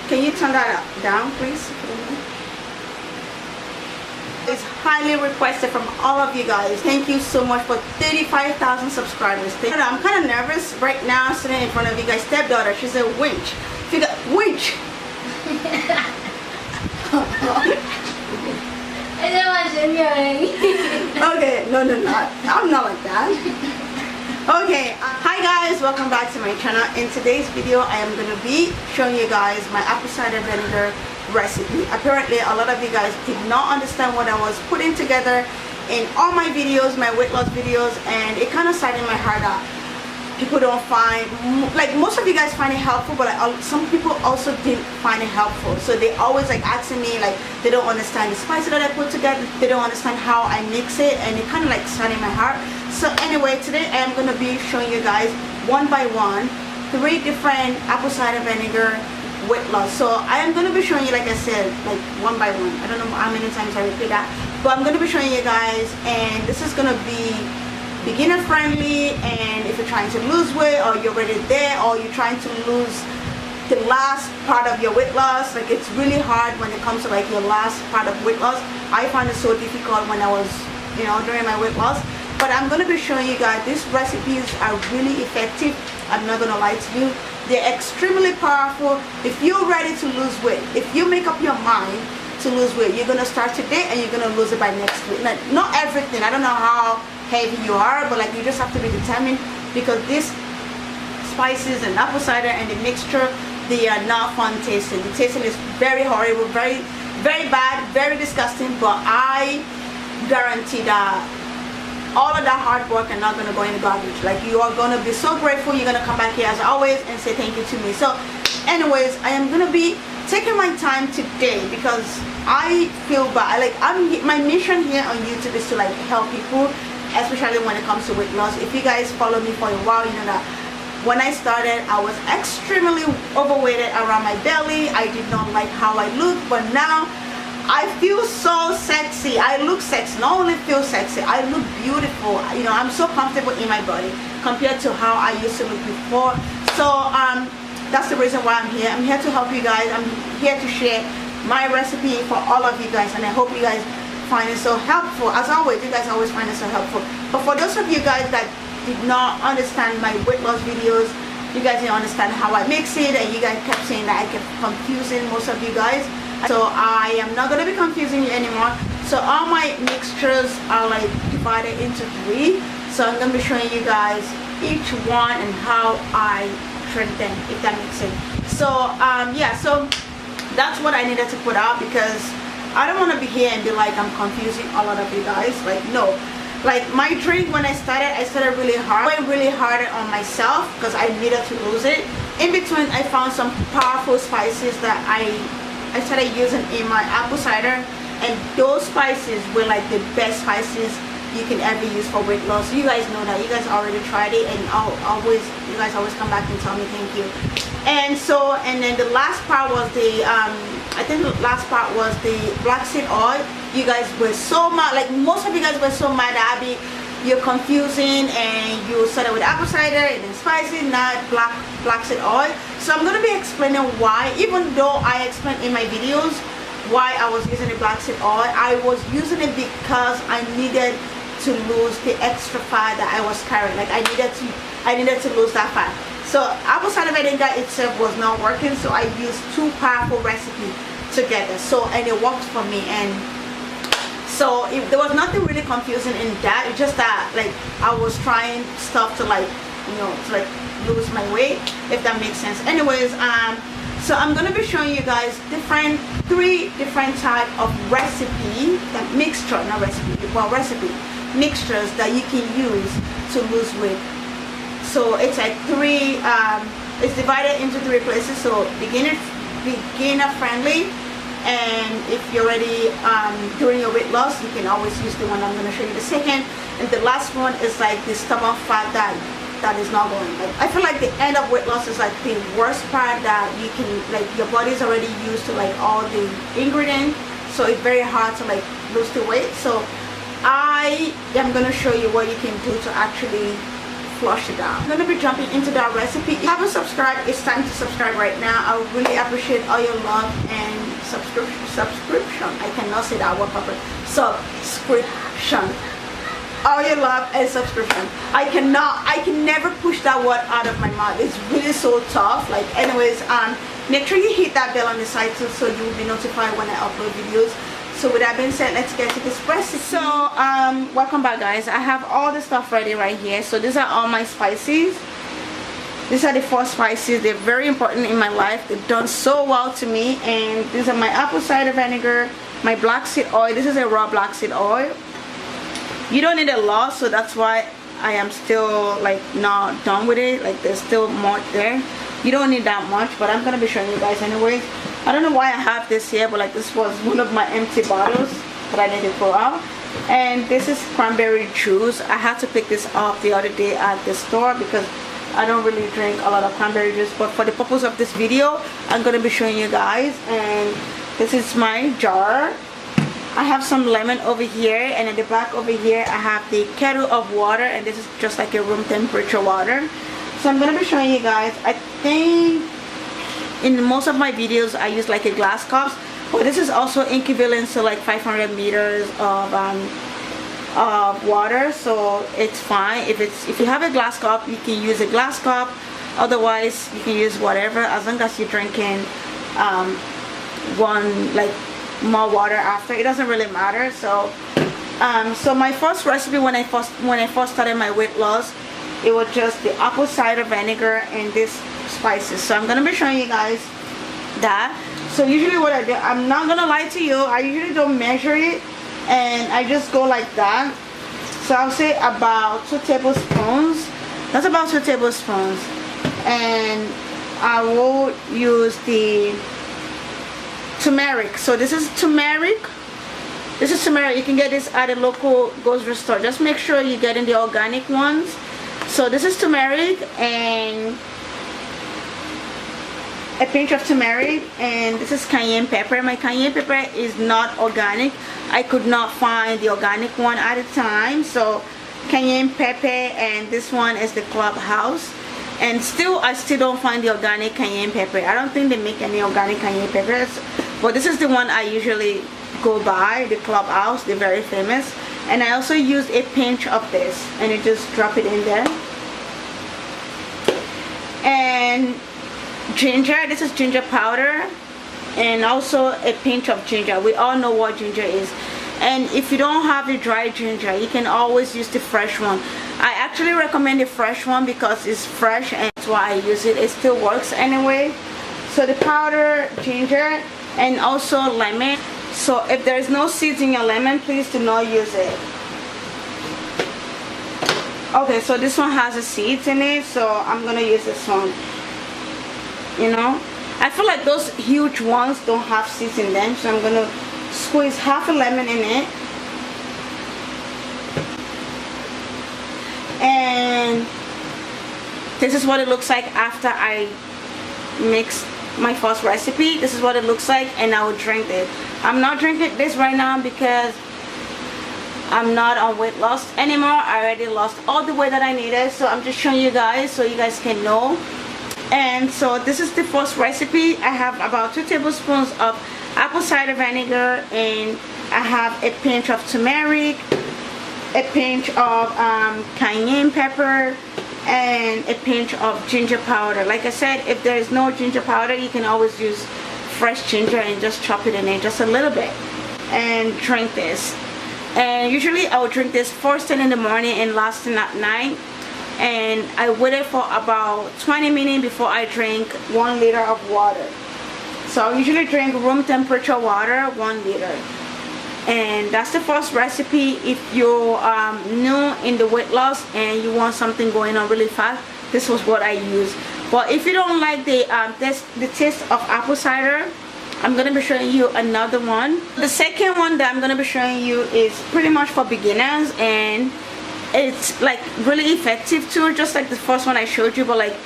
Can you turn that down, please? It's highly requested from all of you guys. Thank you so much for 35,000 subscribers. I'm kind of nervous right now sitting in front of you guys. Stepdaughter, she's a winch. She got winch. Okay, no, I'm not like that. Okay, hi guys, welcome back to my channel. In today's video, I am going to be showing you guys my apple cider vinegar recipe. Apparently, a lot of you guys did not understand what I was putting together in all my videos, my weight loss videos, and it kind of saddened my heart out. People don't find, like most of you guys find it helpful, but some people also didn't find it helpful. So they always like asking me, like they don't understand the spices that I put together, they don't understand how I mix it, and it kind of like saddened my heart. So anyway, today I am going to be showing you guys one by one 3 different apple cider vinegar weight loss. So I am going to be showing you, like I said, like one by one. I don't know how many times I repeat that, but I'm going to be showing you guys, and this is going to be beginner friendly. And if you're trying to lose weight, or you're already there, or you're trying to lose the last part of your weight loss, like it's really hard when it comes to like your last part of weight loss. I found it so difficult when I was, you know, during my weight loss. But I'm going to be showing you guys, these recipes are really effective. I'm not going to lie to you, they're extremely powerful. If you're ready to lose weight, if you make up your mind to lose weight, you're going to start today and you're going to lose it by next week. Like, not everything, I don't know how heavy you are, but like you just have to be determined, because these spices and apple cider and the mixture, they are not fun tasting. The tasting is very horrible, very bad, very disgusting, but I guarantee that all of that hard work are not going to go in the garbage. Like, you are going to be so grateful. You're going to come back here as always and say thank you to me. So anyways, I am going to be taking my time today because I feel bad. Like, my mission here on YouTube is to like help people, especially when it comes to weight loss. If you guys follow me for a while, you know that when I started, I was extremely overweighted around my belly. I did not like how I looked, but now I feel so sexy. I look sexy. Not only feel sexy, I look beautiful. You know, I'm so comfortable in my body compared to how I used to look before. So that's the reason why I'm here. I'm here to help you guys. I'm here to share my recipe for all of you guys, and I hope you guys find it so helpful. As always, you guys always find it so helpful. But for those of you guys that did not understand my weight loss videos, you guys didn't understand how I mix it, and you guys kept saying that I kept confusing most of you guys. So I am not going to be confusing you anymore. So all my mixtures are like divided into 3. So I'm going to be showing you guys each one and how I treat them, if that makes sense. So yeah, so that's what I needed to put out, because I don't want to be here and be like I'm confusing a lot of you guys. Like, no. Like, my drink, when I started really hard. I went really hard on myself because I needed to lose it. In between, I found some powerful spices that I started using in my apple cider, and those spices were like the best spices you can ever use for weight loss. You guys know that. You guys already tried it, and you guys always come back and tell me thank you. And so, and then the last part was the I think the last part was the black seed oil. You guys were so mad, like most of you guys were so mad that you're confusing, and you started with apple cider and then spicy, not black seed oil. So I'm going to be explaining why, even though I explained in my videos why I was using the black seed oil. I was using it because I needed to lose the extra fat that I was carrying. Like, I needed to lose that fat. So apple cider vinegar itself was not working, so I used 2 powerful recipes together. So, and it worked for me. And so there was nothing really confusing in that. It's just that like I was trying stuff to like, you know, to like lose my weight, if that makes sense. Anyways, so I'm gonna be showing you guys 3 different type of recipe, that mixture, not recipe, well, recipe mixtures that you can use to lose weight. So it's like 3 it's divided into 3 places. So beginner friendly, and if you're already doing your weight loss, you can always use the one I'm going to show you the second. And the last one is like the stomach fat that is not going. Like, I feel like the end of weight loss is like the worst part, that you can, like, your body's already used to like all the ingredients, so it's very hard to like lose the weight. So I am going to show you what you can do to actually flush it down. I'm gonna be jumping into that recipe. If you haven't subscribed, it's time to subscribe right now. I would really appreciate all your love and subscription. I cannot say that word properly. Subscription. All your love and subscription. I can never push that word out of my mouth. It's really so tough. Like, anyways, make sure you hit that bell on the side too, so you will be notified when I upload videos. So with that being said, let's get to this recipe. So welcome back, guys. I have all the stuff ready right here. So these are all my spices. These are the 4 spices. They're very important in my life. They've done so well to me. And these are my apple cider vinegar, my black seed oil. This is a raw black seed oil. You don't need a lot, so that's why I am still like not done with it. Like, there's still more there. You don't need that much, but I'm gonna be showing you guys anyways. I don't know why I have this here, but like, this was one of my empty bottles that I need to throw out. And this is cranberry juice. I had to pick this up the other day at the store because I don't really drink a lot of cranberry juice, but for the purpose of this video, I'm gonna be showing you guys. And this is my jar. I have some lemon over here, and in the back over here I have the kettle of water, and this is just like a room temperature water. So I'm gonna be showing you guys. I think in most of my videos I use like a glass cup, but this is also equivalent to like 500 meters of water, so it's fine. If you have a glass cup, you can use a glass cup. Otherwise, you can use whatever, as long as you're drinking more water after. It doesn't really matter. So so my first recipe, when I first started my weight loss, it was just the apple cider vinegar and these spices. So I'm gonna be showing you guys that. So usually what I do, I'm not gonna lie to you, I usually don't measure it, and I just go like that. So I'll say about 2 tablespoons. That's about 2 tablespoons. And I will use the turmeric. So this is turmeric. This is turmeric. You can get this at a local grocery store. Just make sure you're getting the organic ones. So this is turmeric, and a pinch of turmeric, and this is cayenne pepper. My cayenne pepper is not organic. I could not find the organic one at the time, so cayenne pepper, and this one is the Clubhouse. And I still don't find the organic cayenne pepper. I don't think they make any organic cayenne peppers, but this is the one I usually go by, the Clubhouse. They're very famous. And I also use a pinch of this, and you just drop it in there. And ginger, this is ginger powder, and also a pinch of ginger. We all know what ginger is. And if you don't have the dry ginger, you can always use the fresh one. I actually recommend the fresh one because it's fresh, and that's why I use it. It still works anyway. So the powder, ginger, and also lemon. So if there's no seeds in your lemon, please do not use it. Okay, so this one has the seeds in it, so I'm gonna use this one. You know, I feel like those huge ones don't have seeds in them, so I'm gonna squeeze half a lemon in it. And this is what it looks like after I mix my first recipe. This is what it looks like, and I will drink it. I'm not drinking this right now because I'm not on weight loss anymore. I already lost all the weight that I needed, so I'm just showing you guys so you guys can know. And so this is the first recipe. I have about 2 tablespoons of apple cider vinegar, and I have a pinch of turmeric, a pinch of cayenne pepper, and a pinch of ginger powder. Like I said, if there is no ginger powder, you can always use fresh ginger and just chop it in there just a little bit and drink this. And usually I would drink this first thing in the morning and last thing at night. And I waited for about 20 minutes before I drink 1 liter of water. So I usually drink room temperature water, 1 liter. And that's the first recipe. If you're new in the weight loss and you want something going on really fast, this was what I use. But if you don't like the taste of apple cider, I'm going to be showing you another one. The second one that I'm going to be showing you is pretty much for beginners, and it's like really effective too, just like the first one I showed you, but like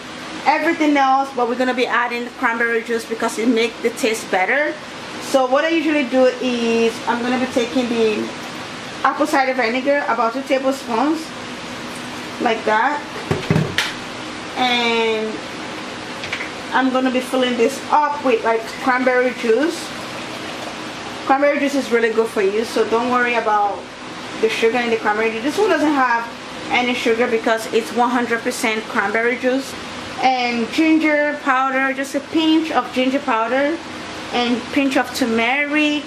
everything else. But we're going to be adding cranberry juice because it makes the taste better. So what I usually do is I'm going to be taking the apple cider vinegar, about 2 tablespoons, like that. and I'm gonna be filling this up with like cranberry juice. Cranberry juice is really good for you, so don't worry about the sugar in the cranberry juice. This one doesn't have any sugar because it's 100% cranberry juice. And ginger powder, just a pinch of ginger powder and pinch of turmeric.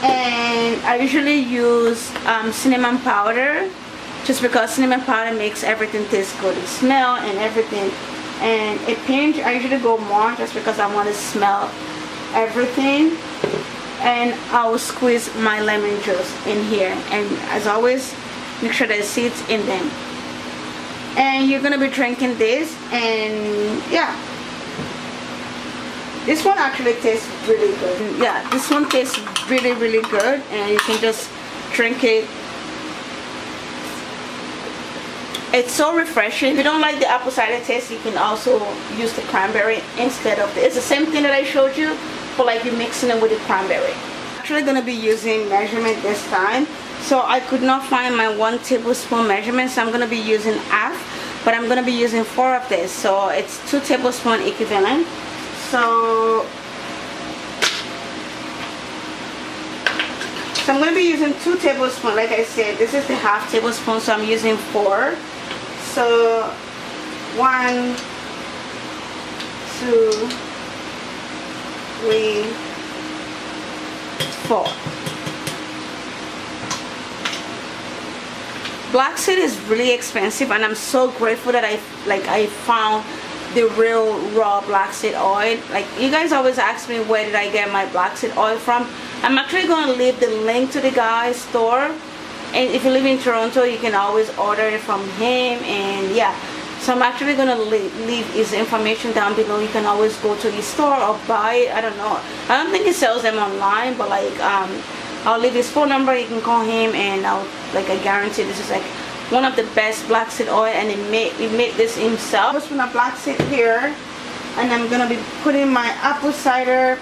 And I usually use cinnamon powder, just because cinnamon powder makes everything taste good, the smell and everything. And a pinch, I usually go more just because I want to smell everything. And I will squeeze my lemon juice in here, and as always, make sure there's seeds in them. And you're gonna be drinking this, and yeah, this one actually tastes really good. Yeah, this one tastes really good, and you can just drink it. It's so refreshing. If you don't like the apple cider taste, you can also use the cranberry instead of this. It's the same thing that I showed you, but like you're mixing it with the cranberry. I'm actually gonna be using measurement this time, so I could not find my 1 tablespoon measurement, so I'm gonna be using half, but I'm gonna be using 4 of this, so it's 2 tablespoon equivalent. So I'm going to be using 2 tablespoons. Like I said, this is the half tablespoon, so I'm using 4. So 1, 2, 3, 4. Black seed is really expensive, and I'm so grateful that I found the real raw black seed oil. Like, you guys always ask me where did I get my black seed oil from. I'm actually going to leave the link to the guy's store, and if you live in Toronto, you can always order it from him. And yeah, so I'm actually going to leave his information down below. You can always go to his store or buy it. I don't know, I don't think he sells them online, but like I'll leave his phone number. You can call him, and I guarantee this is like one of the best black seed oil, and he made this himself. Just with a black seed here, and I'm gonna be putting my apple cider,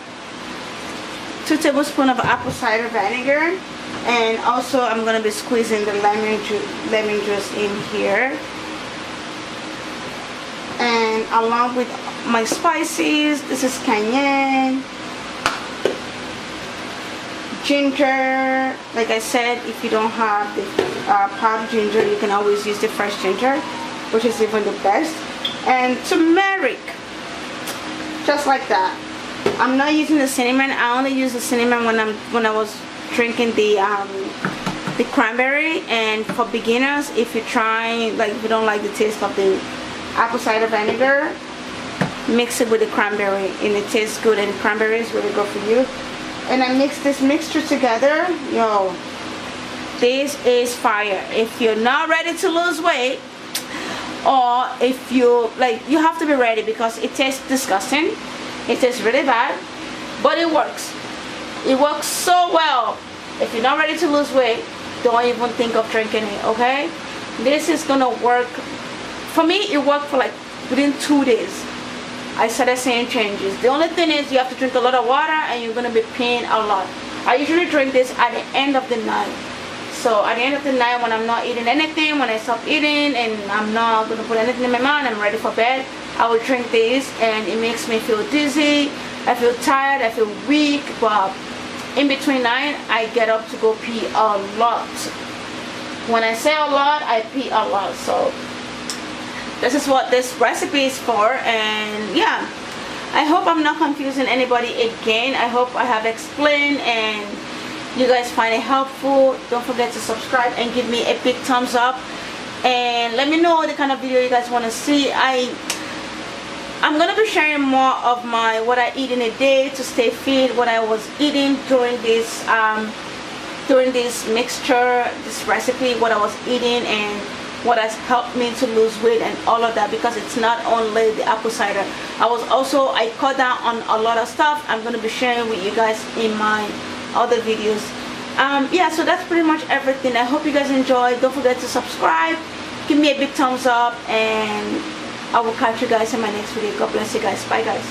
2 tablespoons of apple cider vinegar, and also I'm gonna be squeezing the lemon juice in here, and along with my spices. This is cayenne, ginger. Like I said, if you don't have the powdered ginger, you can always use the fresh ginger, which is even the best. And turmeric, just like that. I'm not using the cinnamon. I only use the cinnamon when I was drinking the cranberry. And for beginners, if you don't like the taste of the apple cider vinegar, mix it with the cranberry, and it tastes good, and cranberry is really good for you. And I mix this mixture together. Yo, this is fire. If you're not ready to lose weight, or if you you have to be ready, because it tastes disgusting. It tastes really bad, but it works. It works so well. If you're not ready to lose weight, don't even think of drinking it, okay? This is gonna work. For me, it worked for like within 2 days. I started seeing changes. The only thing is you have to drink a lot of water, and you're gonna be peeing a lot. I usually drink this at the end of the night. So at the end of the night, when I'm not eating anything, when I stop eating and I'm not gonna put anything in my mouth, I'm ready for bed, I will drink this, and it makes me feel dizzy. I feel tired, I feel weak, but in between night, I get up to go pee a lot. When I say a lot, I pee a lot. So this is what this recipe is for. And yeah, I hope I'm not confusing anybody again. I hope I have explained and you guys find it helpful. Don't forget to subscribe and give me a big thumbs up, and let me know the kind of video you guys want to see. I'm gonna be sharing more of what I eat in a day to stay fit, what I was eating during this mixture, this recipe, what I was eating, and what has helped me to lose weight and all of that, because it's not only the apple cider. I cut down on a lot of stuff. I'm going to be sharing with you guys in my other videos. Yeah, so that's pretty much everything. I hope you guys enjoyed. Don't forget to subscribe, give me a big thumbs up, and I will catch you guys in my next video. God bless you guys. Bye guys.